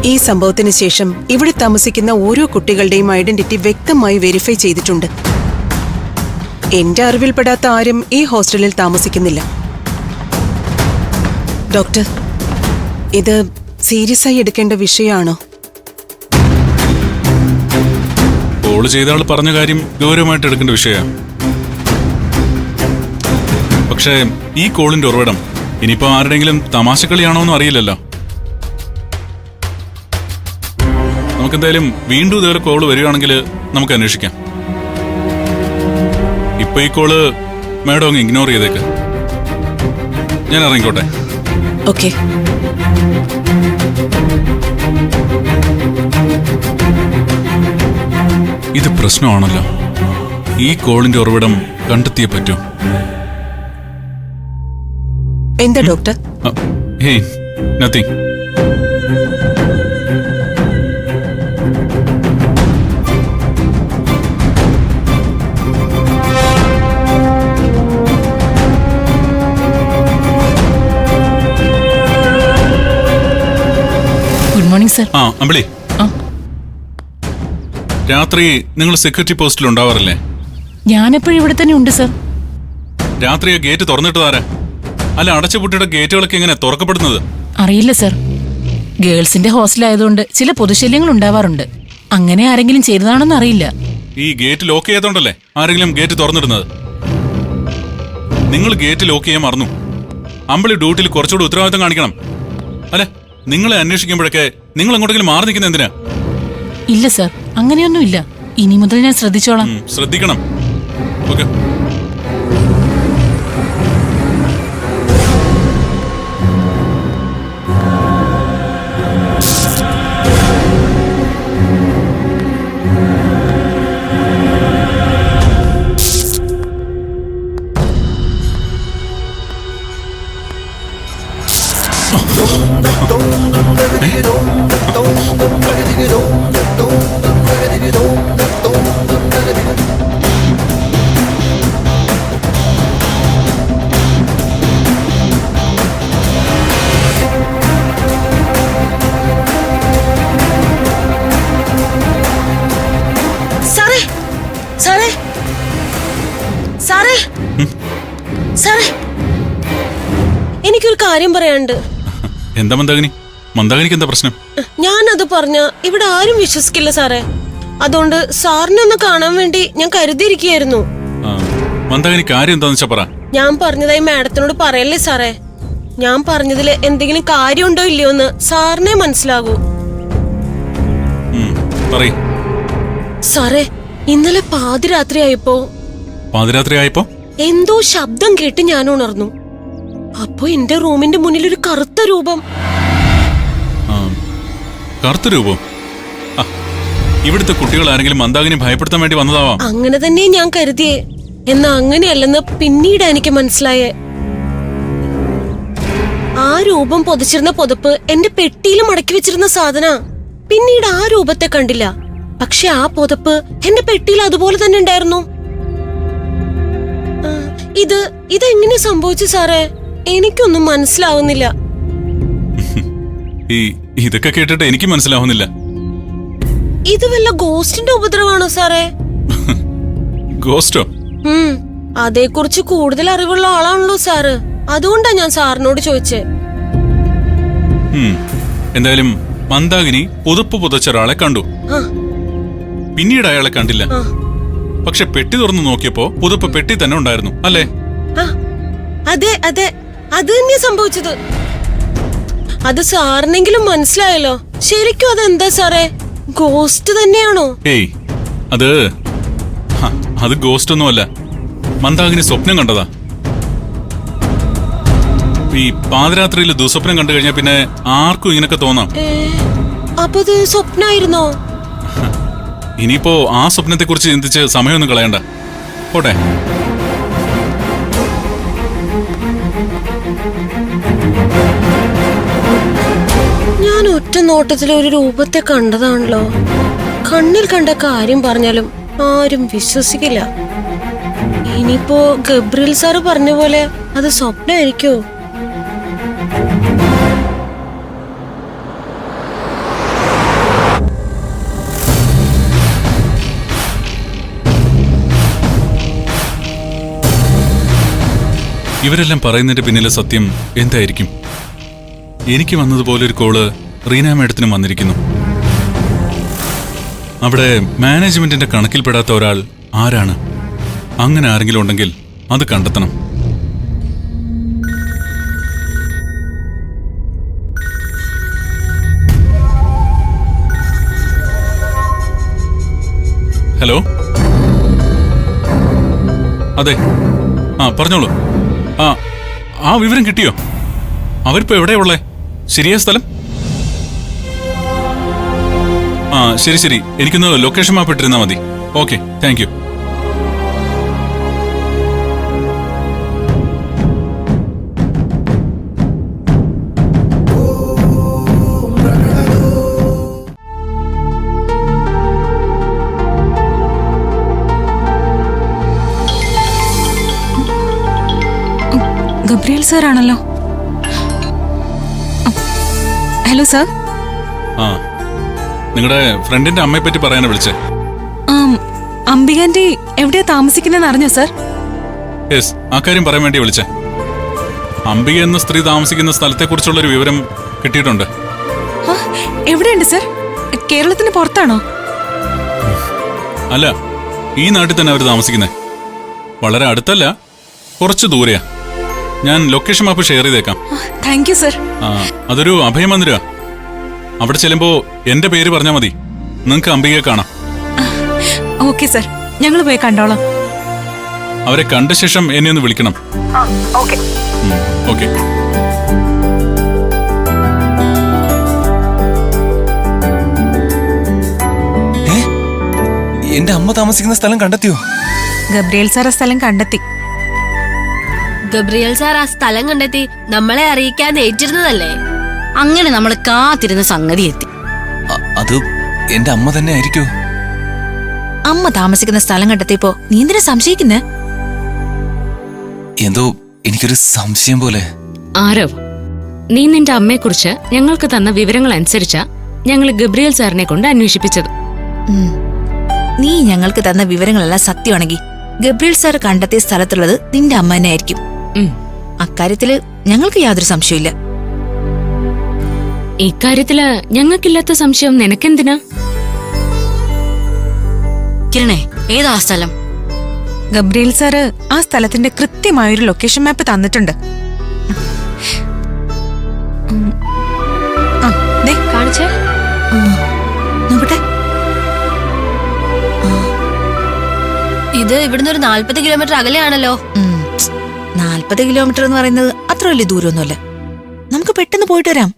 ഈ സംഭവത്തിന് ശേഷം ഇവിടെ താമസിക്കുന്ന ഓരോ കുട്ടികളുടെയും ഐഡന്റിറ്റി വ്യക്തമായി വെരിഫൈ ചെയ്തിട്ടുണ്ട്. എന്റെ അറിവിൽപ്പെടാത്ത ആരും ഈ ഹോസ്റ്റലിൽ താമസിക്കുന്നില്ല. ഡോക്ടർ, ഇത് സീരിയസ് ആയി എടുക്കേണ്ട വിഷയമാണോ? കോള് ചെയ്ത ആൾ പറഞ്ഞ കാര്യം ഗൗരവമായിട്ട് എടുക്കേണ്ട വിഷയമാണ്. പക്ഷേ ഈ കോളിന്റെ ഉറവിടം ഇനിയിപ്പോ ആരുടെങ്കിലും തമാശക്കളിയാണോന്നും അറിയില്ലല്ലോ. നമുക്കെന്തായാലും വീണ്ടും ഇതുവരെ കോള് വരികയാണെങ്കിൽ നമുക്ക് അന്വേഷിക്കാം. ഇപ്പൊ ഈ കോള് മാഡം അങ്ങ് ഇഗ്നോർ ചെയ്തേക്ക്. ഞാൻ ഇറങ്ങിക്കോട്ടെ. ഓക്കെ. ഇത് പ്രശ്നമാണല്ലോ. ഈ കോളിന്റെ ഉറവിടം കണ്ടെത്തിയേ പറ്റൂ. എന്താ doctor? Hey, nothing. Good morning sir. Ambili, രാത്രി നിങ്ങൾ സെക്യൂരിറ്റി പോസ്റ്റിൽ ഉണ്ടാവാറില്ലേ? ഞാനെപ്പോഴും ഇവിടെ തന്നെ ഉണ്ട് സർ. രാത്രി ഗേറ്റ് തുറന്നിട്ടതാരാ? അല്ല, അടച്ചുപൂട്ടിയുടെ ഗേറ്റുകളൊക്കെ എങ്ങനെ തുറക്കപ്പെടുന്നത്? അറിയില്ല സർ. ഗേൾസിന്റെ ഹോസ്റ്റലായതുകൊണ്ട് ചില പൊതുശല്യങ്ങൾ ഉണ്ടാവാറുണ്ട്. അങ്ങനെ ആരെങ്കിലും ചെയ്തതാണെന്ന് അറിയില്ല. ഈ ഗേറ്റ് ലോക്ക് ചെയ്തോണ്ടല്ലേ ആരെങ്കിലും ഗേറ്റ് തുറന്നിടുന്നത്? നിങ്ങൾ ഗേറ്റ് ലോക്ക് ചെയ്യാൻ മറന്നു. അമ്പിളി ഡ്യൂട്ടിയിൽ കുറച്ചുകൂടി ഉത്തരവാദിത്തം കാണിക്കണം. അല്ലെ, നിങ്ങളെ അന്വേഷിക്കുമ്പോഴൊക്കെ നിങ്ങൾ എങ്ങോട്ടെങ്കിലും മാറി നിൽക്കുന്ന എന്തിനാ? ഇല്ല സർ, അങ്ങനെയൊന്നുമില്ല. ഇനി മുതൽ ഞാൻ ശ്രദ്ധിച്ചോളാം. ശ്രദ്ധിക്കണം. ഓക്കെ. എനിക്കൊരു കാര്യം പറയാനുണ്ട്. എന്താ മന്ദാകിനി? മന്ദാകിനിക്ക് എന്താ പ്രശ്നം? ഞാനത് പറഞ്ഞ ഇവിടെ ആരും വിശ്വസിക്കില്ല സാറേ. അതുകൊണ്ട് സാറിനെ ഒന്ന് കാണാൻ വേണ്ടി ഞാൻ കരുതിയിരിക്കുകയായിരുന്നു. മന്ദാകിനി, കാര്യം എന്താന്ന് വെച്ചാ പറ. ഞാൻ പറഞ്ഞതായി മാഡത്തിനോട് പറയല്ലേ സാറേ. ഞാൻ പറഞ്ഞതില് എന്തെങ്കിലും കാര്യമുണ്ടോ ഇല്ലയോ എന്ന് സാറിനെ മനസ്സിലാകൂ. സാറേ, ഇന്നലെ പാതിരാത്രിയായപ്പോ എന്തോ ശബ്ദം കേട്ട് ഞാൻ ഉണർന്നു. അപ്പൊ എന്റെ റൂമിന്റെ മുന്നിൽ ഒരു കറുത്ത രൂപം. കറുത്ത രൂപം? ഇവിടുത്തെ കുട്ടികൾ ആരെങ്കിലും മന്ദാകിനി ഭയപ്പെടുത്താൻ വേണ്ടി വന്നതാവാം. അങ്ങനെ തന്നെ ഞാൻ കരുതിയേ. എന്നാ അങ്ങനെയല്ലെന്ന് പിന്നീട് എനിക്ക് മനസ്സിലായേ. ആ രൂപം പൊതിച്ചിരുന്ന പുതപ്പ് എന്റെ പെട്ടിയിൽ മടക്കി വെച്ചിരുന്ന സാധന. പിന്നീട് ആ രൂപത്തെ കണ്ടില്ല. പക്ഷെ ആ പുതപ്പ് എന്റെ പെട്ടിയിൽ അതുപോലെ തന്നെ ഉണ്ടായിരുന്നു. ഇതെങ്ങനെ സംഭവിച്ചു സാറേ? എനിക്കൊന്നും മനസ്സിലാവുന്നില്ല. ഇതൊക്കെ കേട്ടിട്ട് എനിക്ക് മനസ്സിലാവുന്നില്ല. ഇത് വല്ല ഗോസ്റ്റിന്റെ ഉപദ്രവമാണോ സാറേ? ഗോസ്റ്റോ? അതേക്കുറിച്ച് കൂടുതൽ അറിവുള്ള ആളാണല്ലോ സാറ്. അതുകൊണ്ടാ ഞാൻ സാറിനോട് ചോദിച്ചേ. എന്തായാലും മന്ദാകിനി പുതുപ്പ് പുതച്ച ഒരാളെ കണ്ടു. പിന്നീട് അയാളെ കണ്ടില്ല. പക്ഷെ പെട്ടി തുറന്നു നോക്കിയപ്പോ പുതുപ്പ് പെട്ടി തന്നെ ഉണ്ടായിരുന്നു, അല്ലേ? അതെ അതെ, അത് തന്നെയാ സംഭവിച്ചത്. അത് സാറിനെങ്കിലും മനസ്സിലായല്ലോ. ശരിക്കും അതെന്താ സാറേ? ഗോസ്റ്റ് തന്നെയാണോ? ഏയ്, അത് ഗോസ്റ്റ് ഒന്നുമല്ല. മന്ദാകിനി സ്വപ്നം കണ്ടതാ. ഈ പാതിരാത്രിയിൽ ദുസ്വപ്നം കണ്ടു കഴിഞ്ഞാൽ പിന്നെ ആർക്കും ഇങ്ങനൊക്കെ തോന്നാം. അപ്പൊ ഇത് സ്വപ്നായിരുന്നോ? ഇനിയിപ്പോ ആ സ്വപ്നത്തെ കുറിച്ച് ചിന്തിച്ച് സമയമൊന്നും കളയണ്ട. പോട്ടെ. ഞാൻ ഒറ്റ നോട്ടത്തിൽ ഒരു രൂപത്തെ കണ്ടതാണല്ലോ. കണ്ണിൽ കണ്ട കാര്യം പറഞ്ഞാലും ആരും വിശ്വസിക്കില്ല. ഇനിയിപ്പോ ഗബ്രിയൽ സാറ് പറഞ്ഞ പോലെ അത് സ്വപ്നമായിരിക്കോ? ഇവരെല്ലാം പറയുന്നതിന്റെ പിന്നിലെ സത്യം എന്തായിരിക്കും? എനിക്ക് വന്നതുപോലൊരു കോള് റീന മേഡത്തിനും വന്നിരിക്കുന്നു. അവിടെ മാനേജ്മെന്റിന്റെ കണക്കിൽപ്പെടാത്ത ഒരാൾ ആരാണ്? അങ്ങനെ ആരെങ്കിലും ഉണ്ടെങ്കിൽ അത് കണ്ടെത്തണം. ഹലോ, അതെ, പറഞ്ഞോളൂ. ആ വിവരം കിട്ടിയോ? അവരിപ്പോ എവിടെയാ ഉള്ളേ? ശരിയായ സ്ഥലം? ശരി ശരി, എനിക്കൊന്ന് ലൊക്കേഷൻ മാപ്പ് ഇട്ടിരുന്നാ മതി. Okay, thank you. Gabriel sir ആണല്ലോ. Hello sir. നിങ്ങളുടെ ഫ്രണ്ടിന്റെ അമ്മയെ പറ്റി പറയാനാ വിളിച്ചേ. അംബികാന്റെ എവിടെയാ താമസിക്കുന്നതെന്ന് അറിഞ്ഞോ സാർ? യെസ്, ആ കാര്യം പറയാൻ വേണ്ടി വിളിച്ചേ. അംബിക എന്ന സ്ത്രീ താമസിക്കുന്ന സ്ഥലത്തെ കുറിച്ചുള്ളൊരു വിവരം കിട്ടിയിട്ടുണ്ട്. എവിടെയുണ്ട് സാർ? കേരളത്തിന് പുറത്താണോ? അല്ല, ഈ നാട്ടിൽ തന്നെ അവർ താമസിക്കുന്നേ. വളരെ അടുത്തല്ല, കുറച്ച് ദൂരെയാ. ഞാൻ ലൊക്കേഷൻ മാപ്പ് ഷെയർ ചെയ്തേക്കാം. Thank you sir. അതൊരു അഭയമന്ദിരാ. അവിടെ ചെല്ലുമ്പോ എന്റെ പേര് പറഞ്ഞാൽ മതി, നിങ്ങക്ക് അംബികയെ കാണാം. ഓക്കെ സർ, ഞങ്ങൾ പോയി കണ്ടോളാം. അവരെ കണ്ട ശേഷം എന്നെ ഒന്ന് വിളിക്കണം. ഓക്കെ. എന്റെ അമ്മ താമസിക്കുന്ന സ്ഥലം കണ്ടെത്തിയോ? ഗബ്രിയേൽ സാർ ആ സ്ഥലം കണ്ടെത്തി. ഗബ്രിയേൽ സാർ ആ സ്ഥലം കണ്ടെത്തി നമ്മളെ അറിയിക്കാൻ ഏറ്റിരുന്നതല്ലേ? അങ്ങനെ നമ്മൾ കാത്തിരുന്ന സംഗതി എത്തി. അത് എന്റെ അമ്മ തന്നെ ആയിരിക്കോ? അമ്മ താമസിക്കുന്ന സ്ഥലം കണ്ടെത്തിയപ്പോ നീ എന്തിനാ സംശയിക്കുന്നേ? എന്തോ എനിക്കൊരു സംശയം പോലെ. ആരവ്, നീ നിന്റെ അമ്മയെക്കുറിച്ച് ഞങ്ങൾക്ക് തന്ന വിവരങ്ങൾ അനുസരിച്ചാ ഞങ്ങൾ ഗബ്രിയേൽ സാറിനെ കൊണ്ട് അന്വേഷിപ്പിച്ചത്. നീ ഞങ്ങൾക്ക് തന്ന വിവരങ്ങളെല്ലാം സത്യമാണെങ്കിൽ ഗബ്രിയേൽ സാർ കണ്ടെത്തിയ സ്ഥലത്തുള്ളത് നിന്റെ അമ്മ തന്നെ ആയിരിക്കും. അക്കാര്യത്തില് ഞങ്ങൾക്ക് യാതൊരു സംശയമില്ല. ഇക്കാര്യത്തില് ഞങ്ങൾക്കില്ലാത്ത സംശയം നിനക്കെന്തിനാ? കിരണേ, ഏതാ സ്ഥലം? ഗബ്രിയേൽ സാറ് ആ സ്ഥലത്തിന്റെ കൃത്യമായൊരു ലൊക്കേഷൻ മാപ്പ് തന്നിട്ടുണ്ട്. കാണിച്ചേ. നോക്കട്ടെ. ഇത് ഇവിടുന്ന് ഒരു 40 കിലോമീറ്റർ അകലെയാണല്ലോ. 40 കിലോമീറ്റർ എന്ന് പറയുന്നത് അത്ര വലിയ ദൂരമൊന്നുമല്ല. നമുക്ക് പെട്ടെന്ന് പോയിട്ട് വരാം.